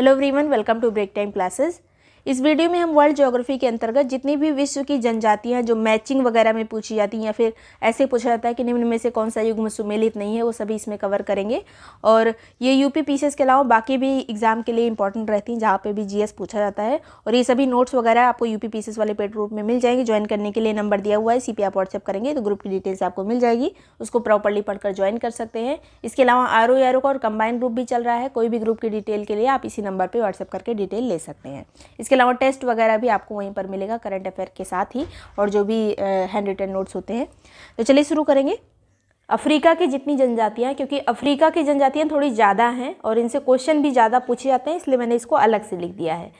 Hello everyone, welcome to break time classes. इस video में हम वर्ल्ड ज्योग्राफी के अंतर्गत जितनी भी विश्व की जनजातियां जो मैचिंग वगैरह में पूछी जाती हैं या फिर ऐसे पूछा जाता है कि निम्न में से कौन सा युग्म सुमेलित नहीं है, वो सभी इसमें कवर करेंगे। और ये यूपी पीसीएस के अलावा बाकी भी एग्जाम के लिए इंपॉर्टेंट रहती हैं, जहाँ पे भी जीएस पूछा जाता है। और ये सभी नोट्स वगैरह आपको यूपी पीसीएस वाले पेड ग्रुप में मिल जाएंगे। ज्वाइन करने के लिए नंबर दिया हुआ है, इसी पे आप व्हाट्सएप करेंगे तो ग्रुप की डिटेल्स आपको मिल जाएगी, उसको प्रॉपरली पढ़कर ज्वाइन कर सकते हैं। इसके अलावा आरओ का और कंबाइंड ग्रुप भी चल रहा है। कोई भी ग्रुप की डिटेल के लिए आप इसी नंबर पर व्हाट्सएप करके डिटेल ले सकते हैं। इसके अलावा टेस्ट वगैरह भी आपको वहीं पर मिलेगा करंट अफेयर के साथ ही, और जो भी हैंड रिटन नोट्स होते हैं। तो चलिए शुरू करेंगे। अफ्रीका की जितनी जनजातियां, क्योंकि अफ्रीका की जनजातियां थोड़ी ज़्यादा हैं और इनसे क्वेश्चन भी ज़्यादा पूछे जाते हैं, इसलिए मैंने इसको अलग से लिख दिया है।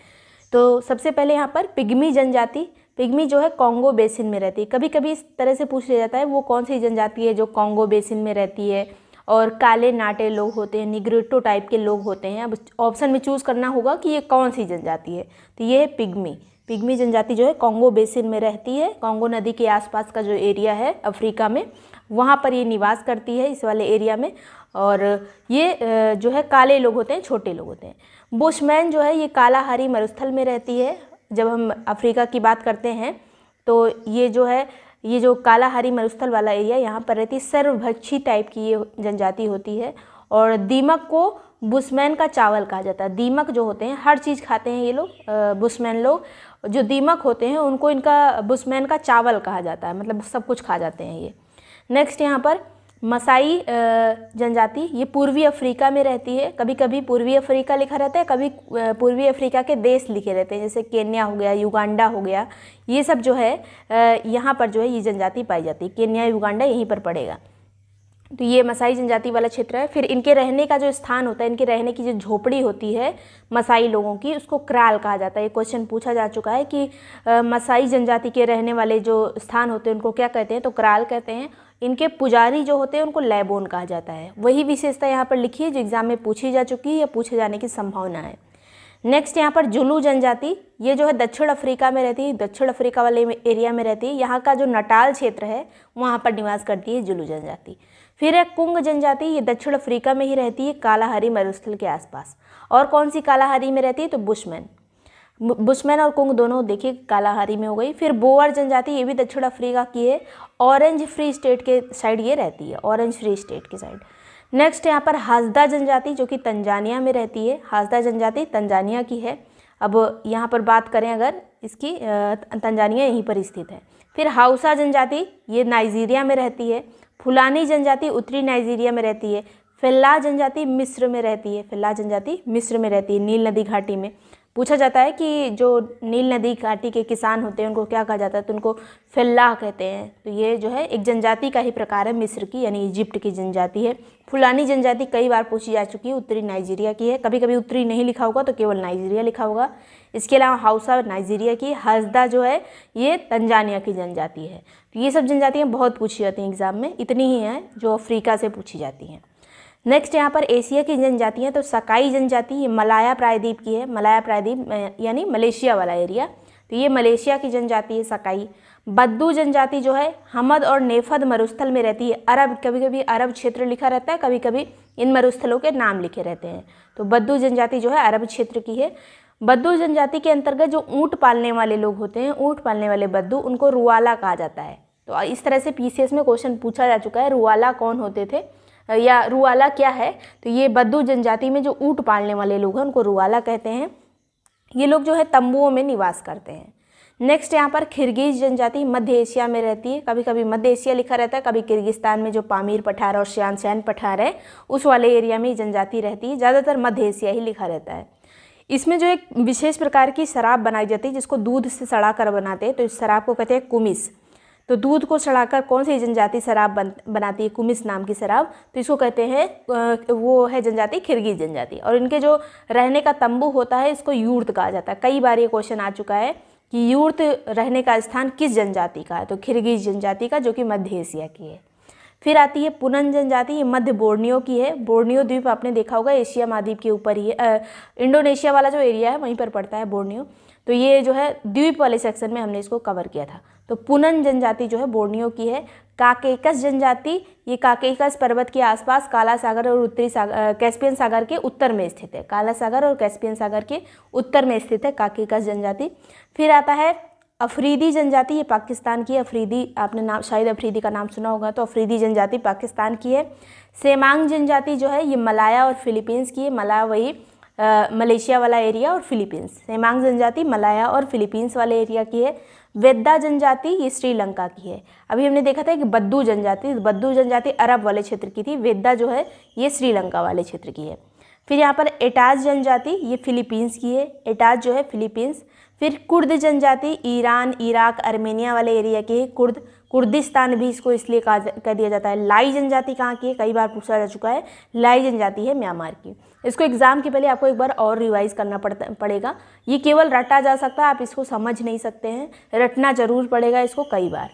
तो सबसे पहले यहाँ पर पिग्मी जनजाति, पिग्मी जो है कॉन्गो बेसिन में रहती है। कभी कभी इस तरह से पूछ लिया जाता है वो कौन सी जनजाति है जो कॉन्गो बेसिन में रहती है। और काले नाटे लोग होते हैं, निग्रिटो टाइप के लोग होते हैं। अब ऑप्शन में चूज़ करना होगा कि ये कौन सी जनजाति है, तो ये है पिग्मी। पिग्मी जनजाति जो है कॉन्गो बेसिन में रहती है। कॉन्गो नदी के आसपास का जो एरिया है अफ्रीका में, वहाँ पर ये निवास करती है, इस वाले एरिया में। और ये जो है काले लोग होते हैं, छोटे लोग होते हैं। बुशमैन जो है ये कालाहारी मरुस्थल में रहती है। जब हम अफ्रीका की बात करते हैं तो ये जो है, ये जो कालाहारी मरुस्थल वाला एरिया, यहाँ पर रहती है। सर्वभक्षी टाइप की ये जनजाति होती है। और दीमक को बुशमैन का चावल कहा जाता है। दीमक जो होते हैं हर चीज़ खाते हैं ये लोग, बुशमैन लोग। जो दीमक होते हैं उनको इनका बुशमैन का चावल कहा जाता है, मतलब सब कुछ खा जाते हैं ये। नेक्स्ट यहाँ पर मसाई जनजाति, ये पूर्वी अफ्रीका में रहती है। कभी कभी पूर्वी अफ्रीका लिखा रहता है, कभी पूर्वी अफ्रीका के देश लिखे रहते हैं, जैसे केन्या हो गया, युगांडा हो गया। ये सब जो है यहाँ पर जो है ये जनजाति पाई जाती है। केन्या, युगांडा यहीं पर पड़ेगा। तो ये मसाई जनजाति वाला क्षेत्र है। फिर इनके रहने का जो स्थान होता है, इनके रहने की जो झोपड़ी होती है मसाई लोगों की, उसको क्राल कहा जाता है। ये क्वेश्चन पूछा जा चुका है कि मसाई जनजाति के रहने वाले जो स्थान होते हैं उनको क्या कहते हैं, तो क्राल कहते हैं। इनके पुजारी जो होते हैं उनको लैबोन कहा जाता है। वही विशेषता यहाँ पर लिखी है जो एग्जाम में पूछी जा चुकी है या पूछे जाने की संभावना है। नेक्स्ट यहाँ पर जुलू जनजाति, ये जो है दक्षिण अफ्रीका में रहती है, दक्षिण अफ्रीका वाले एरिया में रहती है। यहाँ का जो नटाल क्षेत्र है वहाँ पर निवास करती है जुलू जनजाति। फिर है कुंग जनजाति, ये दक्षिण अफ्रीका में ही रहती है, कालाहारी मरुस्थल के आसपास। और कौन सी कालाहारी में रहती है, तो बुशमैन। बुशमैन और कुंग दोनों देखिए कालाहारी में हो गई। फिर बोअर जनजाति, ये भी दक्षिण अफ्रीका की है, ऑरेंज फ्री स्टेट के साइड ये रहती है, ऑरेंज फ्री स्टेट के साइड। नेक्स्ट यहाँ पर हासदा जनजाति जो कि तंजानिया में रहती है। हासदा जनजाति तंजानिया की है। अब यहाँ पर बात करें अगर इसकी, तंजानिया यहीं पर स्थित है। फिर हाउसा जनजाति, ये नाइजीरिया में रहती है। फुलानी जनजाति उत्तरी नाइजीरिया में रहती है। फेल्ला जनजाति मिस्र में रहती है। फेल्ला जनजाति मिस्र में रहती है, नील नदी घाटी में। पूछा जाता है कि जो नील नदी घाटी के किसान होते हैं उनको क्या कहा जाता है, तो उनको फेल्ला कहते हैं। तो ये जो है एक जनजाति का ही प्रकार है, मिस्र की यानी इजिप्ट की जनजाति है। फुलानी जनजाति कई बार पूछी जा चुकी है, उत्तरी नाइजीरिया की है। कभी कभी उत्तरी नहीं लिखा होगा तो केवल नाइजीरिया लिखा होगा। इसके अलावा हाउसा नाइजीरिया की, हसदा जो है ये तंजानिया की जनजाति है। तो ये सब जनजातियाँ बहुत पूछी जाती हैं एग्जाम में, इतनी ही हैं जो अफ्रीका से पूछी जाती हैं। नेक्स्ट यहाँ पर एशिया की जनजातियाँ, तो सकाई जनजाति ये मलाया प्रायद्वीप की है। मलाया प्रायद्वीप यानी मलेशिया वाला एरिया, तो ये मलेशिया की जनजाति है सकाई। बद्दू जनजाति जो है हमद और नेफद मरुस्थल में रहती है। अरब, कभी कभी अरब क्षेत्र लिखा रहता है, कभी कभी इन मरुस्थलों के नाम लिखे रहते हैं। तो बद्दू जनजाति जो है अरब क्षेत्र की है। बद्दू जनजाति के अंतर्गत जो ऊँट पालने वाले लोग होते हैं, ऊँट पालने वाले बद्दू, उनको रुआला कहा जाता है। तो इस तरह से पीसीएस में क्वेश्चन पूछा जा चुका है, रुआला कौन होते थे या रुआला क्या है। तो ये बद्दू जनजाति में जो ऊँट पालने वाले लोग हैं उनको रुआला कहते हैं। ये लोग जो है तंबुओं में निवास करते हैं। नेक्स्ट यहाँ पर किर्गिज जनजाति मध्य एशिया में रहती है। कभी कभी मध्य एशिया लिखा रहता है, कभी किर्गिस्तान में जो पामीर पठार और श्यानशैन पठार है उस वाले एरिया में जनजाति रहती है। ज़्यादातर मध्य एशिया ही लिखा रहता है। इसमें जो एक विशेष प्रकार की शराब बनाई जाती है जिसको दूध से सड़ा कर बनाते हैं, तो इस शराब को कहते हैं कुमिस। तो दूध को सड़ाकर कौन सी जनजाति शराब बनाती है, कुमिस नाम की शराब, तो इसको कहते हैं, वो है जनजाति किर्गिज जनजाति। और इनके जो रहने का तंबू होता है इसको यूर्त कहा जाता है। कई बार ये क्वेश्चन आ चुका है कि यूर्त रहने का स्थान किस जनजाति का है, तो किर्गिज जनजाति का, जो कि मध्य एशिया की है। फिर आती है पुनन जनजाति, ये मध्य बोर्नियो की है। बोर्नियो द्वीप आपने देखा होगा, एशिया महाद्वीप के ऊपर ही है, इंडोनेशिया वाला जो एरिया है वहीं पर पड़ता है बोर्नियो। तो ये जो है द्वीप वाले सेक्शन में हमने इसको कवर किया था। तो पुनन जनजाति जो है बोर्नियो की है। काकेकस जनजाति, ये काकेकस पर्वत के आसपास काला सागर और उत्तरी सागर कैस्पियन सागर के उत्तर में स्थित है। काला सागर और कैस्पियन सागर के उत्तर में स्थित है काकेकस जनजाति। फिर आता है अफरीदी जनजाति, ये पाकिस्तान की अफरीदी, आपने नाम शायद अफरीदी का नाम सुना होगा, तो अफरीदी जनजाति पाकिस्तान की है। सेमांग जनजाति जो है ये मलाया और फिलीपींस की है। मलाया वही मलेशिया वाला एरिया और फिलीपींस। सेमांग जनजाति मलाया और फिलीपींस वाले एरिया की है। वेद्दा जनजाति ये श्रीलंका की है। अभी हमने देखा था कि बद्दू जनजाति अरब वाले क्षेत्र की थी। वेद्दा जो है ये श्रीलंका वाले क्षेत्र की है। फिर यहाँ पर एटाज जनजाति ये फिलीपींस की है। एटाज जो है फिलीपींस। फिर कुर्द जनजाति ईरान, इराक, आर्मेनिया वाले एरिया की है। कुर्दिस्तान भी इसको इसलिए कह दिया जाता है। लाई जनजाति कहाँ की है, कई बार पूछा जा चुका है। लाई जनजाति है म्यांमार की। इसको एग्जाम के पहले आपको एक बार और रिवाइज करना पड़ेगा। ये केवल रटा जा सकता है, आप इसको समझ नहीं सकते हैं, रटना जरूर पड़ेगा इसको कई बार।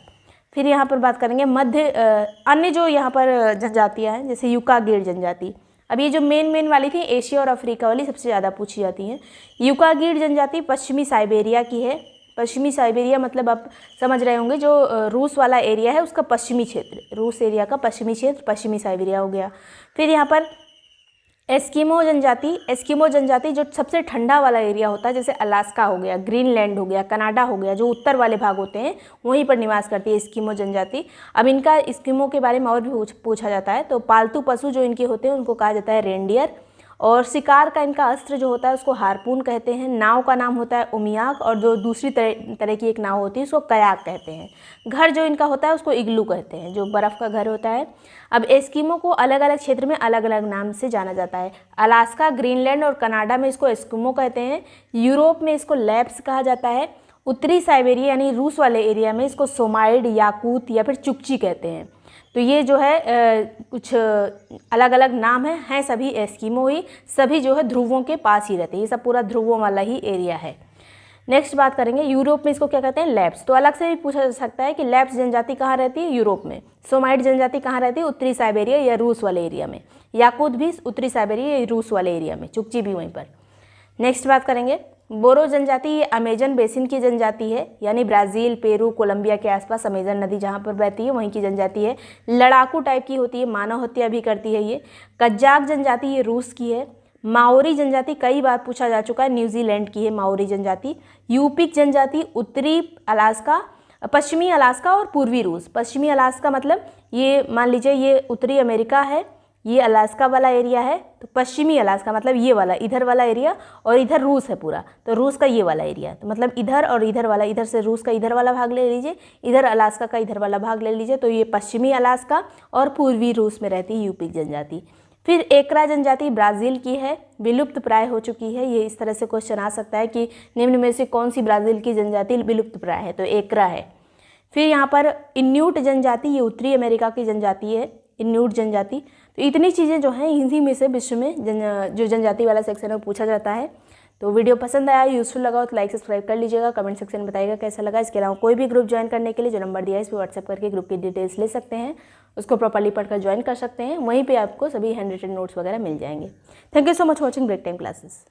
फिर यहाँ पर बात करेंगे अन्य जो यहाँ पर जनजातियाँ हैं, जैसे युकागीर जनजाति। अब ये जो मेन वाली थी एशिया और अफ्रीका वाली सबसे ज़्यादा पूछी जाती हैं। युकागीर जनजाति पश्चिमी साइबेरिया की है। पश्चिमी साइबेरिया मतलब आप समझ रहे होंगे जो रूस वाला एरिया है उसका पश्चिमी क्षेत्र, रूस एरिया का पश्चिमी क्षेत्र पश्चिमी साइबेरिया हो गया। फिर यहाँ पर एस्किमो जनजाति जो सबसे ठंडा वाला एरिया होता है, जैसे अलास्का हो गया, ग्रीनलैंड हो गया, कनाडा हो गया, जो उत्तर वाले भाग होते हैं वहीं पर निवास करती है एस्किमो जनजाति। अब इनका एस्किमो के बारे में और भी पूछा जाता है। तो पालतू पशु जो इनके होते हैं उनको कहा जाता है रेंडियर, और शिकार का इनका अस्त्र जो होता है उसको हार्पून कहते हैं। नाव का नाम होता है उमियाक, और जो दूसरी तरह की एक नाव होती है उसको कयाक कहते हैं। घर जो इनका होता है उसको इग्लू कहते हैं, जो बर्फ़ का घर होता है। अब एस्किमो को अलग अलग क्षेत्र में अलग अलग नाम से जाना जाता है। अलास्का, ग्रीनलैंड और कनाडा में इसको एस्किमो कहते हैं। यूरोप में इसको लैप्स कहा जाता है। उत्तरी साइबेरिया यानी रूस वाले एरिया में इसको सोमाइड, याकूत या फिर चुकची कहते हैं। तो ये जो है कुछ अलग अलग नाम हैं सभी एस्किमो ही, सभी जो है ध्रुवों के पास ही रहते हैं। ये सब पूरा ध्रुवों वाला ही एरिया है। नेक्स्ट बात करेंगे यूरोप में इसको क्या कहते हैं, लैप्स। तो अलग से भी पूछा जा सकता है कि लैप्स जनजाति कहाँ रहती है, यूरोप में। सोमाइड जनजाति कहाँ रहती है, उत्तरी साइबेरिया या रूस वाले एरिया में। याकूत भी उत्तरी साइबेरिया या रूस वाले एरिया में, चुकची भी वहीं पर। नेक्स्ट बात करेंगे बोरो जनजाति, ये अमेजन बेसिन की जनजाति है, यानी ब्राज़ील, पेरू, कोलंबिया के आसपास अमेजन नदी जहाँ पर बहती है वहीं की जनजाति है। लड़ाकू टाइप की होती है, मानव हत्या भी करती है ये। कज्जाक जनजाति ये रूस की है। माओरी जनजाति कई बार पूछा जा चुका है, न्यूजीलैंड की है माओरी जनजाति। यूपिक जनजाति उत्तरी अलास्का, पश्चिमी अलास्का और पूर्वी रूस। पश्चिमी अलास्का मतलब ये मान लीजिए ये उत्तरी अमेरिका है, ये अलास्का वाला एरिया है, तो पश्चिमी अलास्का मतलब ये वाला, इधर वाला एरिया, और इधर रूस है पूरा, तो रूस का ये वाला एरिया। तो मतलब इधर और इधर वाला, इधर से रूस का इधर वाला भाग ले लीजिए, इधर अलास्का का इधर वाला भाग ले लीजिए, तो ये पश्चिमी अलास्का और पूर्वी रूस में रहती है यूपिक जनजाति। फिर एकरा जनजाति ब्राज़ील की है, विलुप्त प्राय हो चुकी है। ये इस तरह से क्वेश्चन आ सकता है कि निम्न में से कौन सी ब्राज़ील की जनजाति विलुप्त प्राय है, तो एकरा है। फिर यहाँ पर इन्यूट जनजाति, ये उत्तरी अमेरिका की जनजाति है, इन्यूट जनजाति। तो इतनी चीज़ें जो हैं इन्हीं में से विश्व में जो जनजाति वाला सेक्शन है पूछा जाता है। तो वीडियो पसंद आया, यूजफुल लगा तो लाइक सब्सक्राइब कर लीजिएगा, कमेंट सेक्शन में बताइएगा कैसा लगा। इसके अलावा कोई भी ग्रुप ज्वाइन करने के लिए जो नंबर दिया है इस पर व्हाट्सएप करके ग्रुप की डिटेल्स ले सकते हैं, उसको प्रॉपर्ली पढ़कर ज्वाइन कर सकते हैं। वहीं पे आपको सभी हैंड रिटन नोट्स वगैरह मिल जाएंगे। Thank you so much watching break time classes.